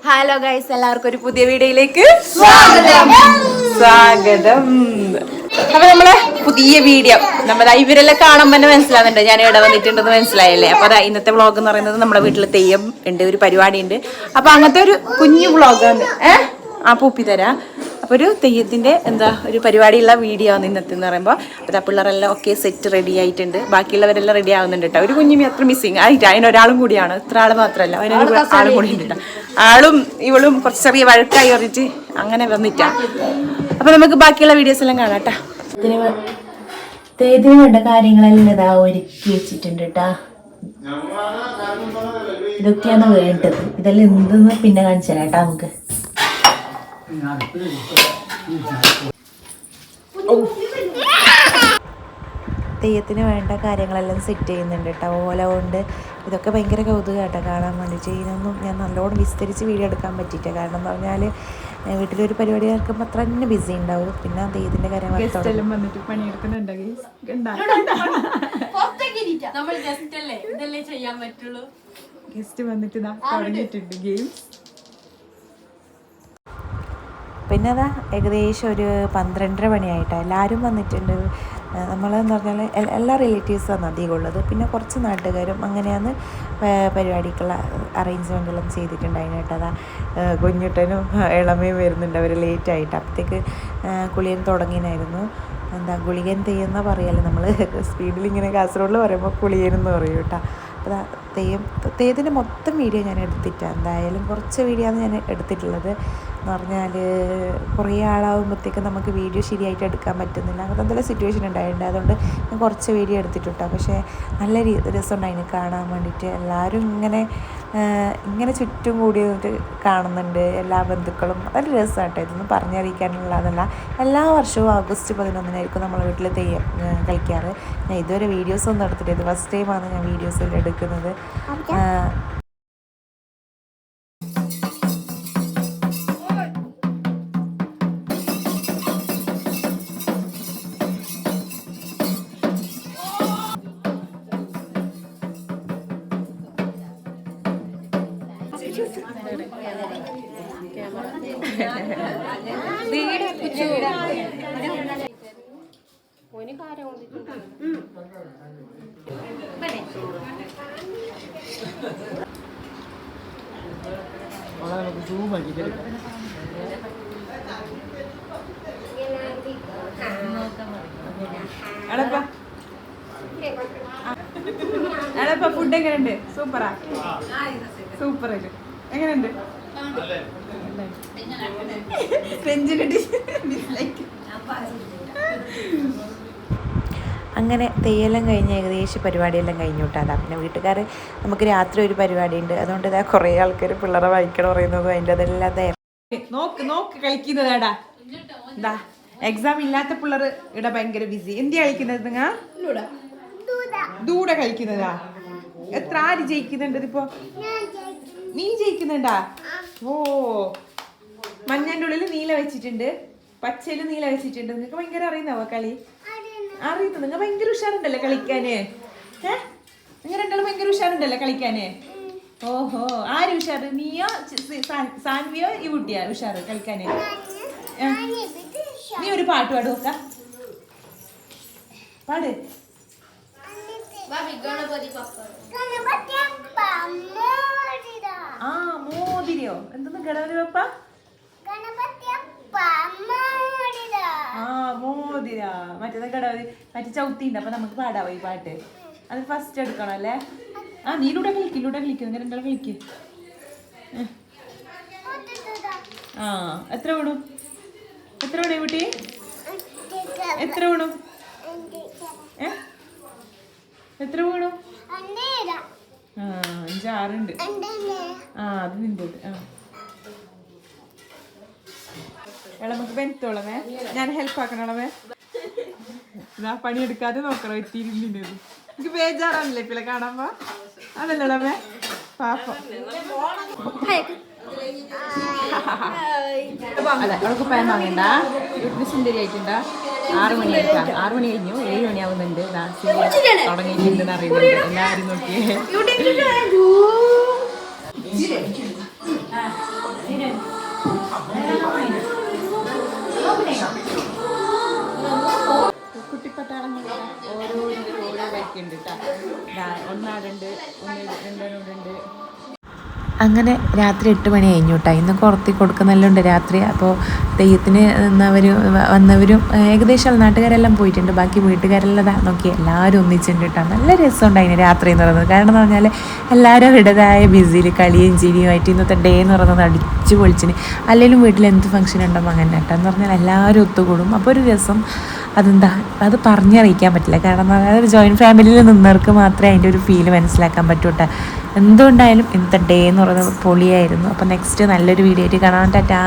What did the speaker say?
Hello guys, എല്ലാവർക്കും ഒരു പുതിയ വീഡിയോയിലേക്ക് സ്വാഗതം. അപ്പൊ നമ്മളെ പുതിയ വീഡിയോ ഇവരെല്ലാം കാണുമ്പോൾ തന്നെ മനസ്സിലാവുന്നുണ്ട് ഞാൻ ഇവിടെ വന്നിട്ടുണ്ടെന്ന് മനസ്സിലായല്ലേ. അപ്പൊ ഇന്നത്തെ വ്ളോഗ് എന്ന് പറയുന്നത് നമ്മുടെ വീട്ടിൽ തെയ്യം ഉണ്ട്, ഒരു പരിപാടി ഉണ്ട്. അപ്പൊ അങ്ങനത്തെ ഒരു കുഞ്ഞു വ്ളോഗാണ്. പൂപ്പി തരാ. അപ്പോൾ ഒരു തെയ്യത്തിൻ്റെ ഒരു പരിപാടിയുള്ള വീഡിയോ ആണ് ഇന്നത്തെ എന്ന് പറയുമ്പോൾ. അപ്പോൾ പിള്ളേരെല്ലാം ഒക്കെ സെറ്റ് റെഡി ആയിട്ടുണ്ട്, ബാക്കിയുള്ളവരെല്ലാം റെഡി ആവുന്നുണ്ട് കേട്ടോ. ഒരു കുഞ്ഞുമി അത്ര മിസ്സിങ് ആയിട്ട് അതിനൊരാളും കൂടിയാണ്, ഇത്ര ആൾ മാത്രമല്ല, അതിനൊരു ആളും കൂടി ഉണ്ട് കേട്ടോ. ആളും ഇവളും കുറച്ച് ചെറിയ വഴക്കായി പറഞ്ഞിട്ട് അങ്ങനെ വന്നിട്ടാണ്. അപ്പോൾ നമുക്ക് ബാക്കിയുള്ള വീഡിയോസ് എല്ലാം കാണാം കേട്ടോ. ഇതിന് വേണ്ട കാര്യങ്ങളെല്ലാം ഇതാ ഒരുക്കി വെച്ചിട്ടുണ്ട് കേട്ടാ. ഇതൊക്കെയാണ് വേണ്ടത്. ഇതെല്ലാം എന്തെന്ന് പിന്നെ കാണിച്ചു തരാം കേട്ടാ. നമുക്ക് തെയ്യത്തിന് വേണ്ട കാര്യങ്ങളെല്ലാം സെറ്റ് ചെയ്യുന്നുണ്ട് കേട്ടോ. ഓല കൊണ്ട് ഇതൊക്കെ ഭയങ്കര കൗതുകം കേട്ടോ കാണാൻ വേണ്ടിയിട്ട്. ഇതിനൊന്നും ഞാൻ നല്ലോണം വിസ്തരിച്ച് വീഡിയോ എടുക്കാൻ പറ്റിയിട്ട. കാരണം എന്ന് പറഞ്ഞാൽ വീട്ടിലൊരു പരിപാടി കേൾക്കുമ്പോൾ അത്ര തന്നെ ബിസി ഉണ്ടാവും. പിന്നെ തെയ്യത്തിൻ്റെ കാര്യങ്ങൾ ഗസ്റ്റ് വന്നിട്ട് തുടങ്ങിയിട്ടുണ്ട് ഗെയിംസ്. പിന്നെ അതാ ഏകദേശം ഒരു 12:30 മണിയായിട്ടാണ്. എല്ലാവരും വന്നിട്ടുണ്ട്. നമ്മളെന്ന് പറഞ്ഞാൽ എല്ലാ റിലേറ്റീവ്സാണ് അധികം ഉള്ളത്. പിന്നെ കുറച്ച് നാട്ടുകാരും അങ്ങനെയാണ് പരിപാടിക്കുള്ള അറേഞ്ച്മെൻറ്റെല്ലാം ചെയ്തിട്ടുണ്ടായിരുന്നു കേട്ടോ. അതാ കുഞ്ഞുട്ടനും ഇളമയും വരുന്നുണ്ട്, അവർ ലേറ്റായിട്ട്. അപ്പോഴത്തേക്ക് കുളിയൻ തുടങ്ങിനായിരുന്നു. ഗുളികൻ തെയ്യെന്നാണ് പറയല്ലേ നമ്മൾ സ്പീഡിൽ ഇങ്ങനെ കാസർഗോഡിൽ പറയുമ്പോൾ കുളിയനെന്ന് പറയും കേട്ടോ. അപ്പോൾ തെയ്യത്തിൻ്റെ മൊത്തം വീഡിയോ ഞാൻ എടുത്തിട്ടാണ്. എന്തായാലും കുറച്ച് വീഡിയോ ആണ് ഞാൻ എടുത്തിട്ടുള്ളത്. എന്ന് പറഞ്ഞാൽ കുറേ ആളാകുമ്പോഴത്തേക്ക് നമുക്ക് വീഡിയോ ശരിയായിട്ട് എടുക്കാൻ പറ്റുന്നില്ല. അങ്ങനത്തെ എന്തെങ്കിലും സിറ്റുവേഷൻ ഉണ്ടായിട്ടുണ്ട്. അതുകൊണ്ട് ഞാൻ കുറച്ച് വീഡിയോ എടുത്തിട്ടുണ്ടോ. പക്ഷേ നല്ല രസമുണ്ടായിരുന്നു കാണാൻ വേണ്ടിയിട്ട്. എല്ലാവരും ഇങ്ങനെ ചുറ്റും കൂടി നിന്നിട്ട് കാണുന്നുണ്ട്, എല്ലാ ബന്ധുക്കളും. നല്ല രസമാട്ടോ. ഇതൊന്നും പറഞ്ഞറിയിക്കാനുള്ളതല്ല. എല്ലാ വർഷവും ഓഗസ്റ്റ് 11-നായിരിക്കും നമ്മളെ വീട്ടിൽ തെയ്യം കളിക്കാറ്. ഞാൻ ഇതുവരെ വീഡിയോസൊന്നും എടുത്തിട്ട്, ഇത് ഫസ്റ്റ് ടൈമാണ് ഞാൻ വീഡിയോസിൽ എടുക്കുന്നത്. ഫുഡ് എങ്ങനെയുണ്ട്? സൂപ്പറാ, സൂപ്പർ. എങ്ങനെയുണ്ട്? അങ്ങനെ തെയ്യെല്ലാം കഴിഞ്ഞ് ഏകദേശം പരിപാടിയെല്ലാം കഴിഞ്ഞു വിട്ടാ. പിന്നെ വീട്ടുകാർ നമുക്ക് രാത്രി ഒരു പരിപാടി ഉണ്ട്. അതുകൊണ്ട് ഇതാ കുറേ ആൾക്കാർ പിള്ളേരെ വായിക്കണം പറയുന്നതും അതിൻ്റെ അതെല്ലാം നോക്ക് കളിക്കുന്നതാടാ. എന്താ എക്സാം ഇല്ലാത്ത പിള്ളേർ ഇവിടെ ഭയങ്കര ബിസി. എന്തിയാ കളിക്കുന്നത്? നിങ്ങൾ ദൂട കളിക്കുന്നതാ. എത്ര ആര് ജയിക്കുന്നുണ്ട് ഇപ്പോ? നീ ജയിക്കുന്നുണ്ടാ? ഓ, മഞ്ഞൻ്റെ ഉള്ളിൽ നീല വെച്ചിട്ടുണ്ട്, പച്ചയിൽ നീല വെച്ചിട്ടുണ്ട്. നിങ്ങൾക്ക് ഭയങ്കര അറിയുന്നാവോ കളി? അറിയുന്നു. നിങ്ങൾ ഭയങ്കര ഉഷാറുണ്ടല്ലേ കളിക്കാന്. നിങ്ങൾ രണ്ടാളും ഭയങ്കര ഉഷാറുണ്ടല്ലേ കളിക്കാന്. ഓഹോ, ആര് ഉഷാറ്? നീയോ സാൻവിയോ ഈ കുട്ടിയാ ഉഷാറ് കളിക്കാന്? നീ ഒരു പാട്ട് പാട് നോക്ക, പാട്. ആ, മോതിരയോ? എന്തെന്ന് ഗണപതി ബപ്പ? ആ, മോതിര. മറ്റേത് ഗണപതി, മറ്റേ ചവിട്ടി ഉണ്ട്. അപ്പൊ നമുക്ക് പാടാവോ ഈ പാട്ട്? അത് ഫസ്റ്റ് എടുക്കണം അല്ലേ? ആ, നീലൂടെ കളിക്കും, നിങ്ങൾ രണ്ടാളും കളിക്ക്. ആ, എത്ര വേണം കുട്ടി? എത്ര വേണം? എത്ര വേണം? 5, 6 ഉണ്ട്. ആ, അത് നിന്റെ. നമുക്ക് ബെൻത്തോളമേ, ഞാൻ ഹെൽപ്പ് ആക്കണമേ. ഇതാ പണിയെടുക്കാതെ നോക്കണം. എത്തിയിരുന്നത് എനിക്ക് ബേജാറാണല്ലേ ഇപ്പളെ കാണാമ്പോ? അതല്ലടമേ പാപ്പം. അല്ല, അവൾക്ക് പയം വാങ്ങണ്ട. വീട്ടിൽ സുന്ദരി ആയിട്ടുണ്ടാ. 6 മണി ആയിട്ടാ. 6 മണി കഴിഞ്ഞു, 7 മണിയാവുന്നുണ്ട്. തുടങ്ങിയിട്ടുണ്ടെന്ന് അറിയുന്നുണ്ട്. എല്ലാവരും നോക്കിയേ. കുട്ടിപ്പട്ടാളങ്ങൾ ഓരോ വയ്ക്കുന്നുണ്ട് കേട്ടോ. ഒന്നാടുണ്ട്, രണ്ടെണ്ണുണ്ട്. അങ്ങനെ രാത്രി 8 മണി കഴിഞ്ഞു കേട്ടോ. ഇന്ന് കുറത്തി കൊടുക്കുന്നെല്ലാം രാത്രി. അപ്പോൾ തെയ്യത്തിന് വന്നവരും ഏകദേശം നാട്ടുകാരെല്ലാം പോയിട്ടുണ്ട്. ബാക്കി വീട്ടുകാരെല്ലാം നോക്കി എല്ലാവരും ഒന്നിച്ചിട്ടുണ്ട് കേട്ടോ. നല്ല രസമുണ്ടായിന് രാത്രി എന്ന് പറയുന്നത്. കാരണം എന്ന് പറഞ്ഞാൽ എല്ലാവരും അവരുടേതായ ബിസിയിൽ കളിയും ചിരിയുമായിട്ട് ഇന്നത്തെ ഡേ എന്ന് പറയുന്നത് അടിച്ചു പൊളിച്ചിന്. അല്ലെങ്കിലും വീട്ടിൽ എന്ത് ഫംഗ്ഷൻ ഉണ്ടാകുമ്പോൾ അങ്ങനെ കേട്ടോ എന്ന് പറഞ്ഞാൽ എല്ലാവരും ഒത്തുകൂടും. അപ്പോൾ ഒരു രസം അത് പറഞ്ഞറിയിക്കാൻ പറ്റില്ല. കാരണം അതായത് ജോയിൻറ്റ് ഫാമിലിയിൽ നിന്നവർക്ക് മാത്രമേ അതിൻ്റെ ഒരു ഫീല് മനസ്സിലാക്കാൻ പറ്റൂ കേട്ടോ. എന്തുകൊണ്ടായാലും ഇന്നത്തെ ഡേ എന്ന് പറയുന്നത് പൊളിയായിരുന്നു. അപ്പോൾ നെക്സ്റ്റ് നല്ലൊരു വീഡിയോ ആയിട്ട് കാണാൻ. ടാറ്റാ.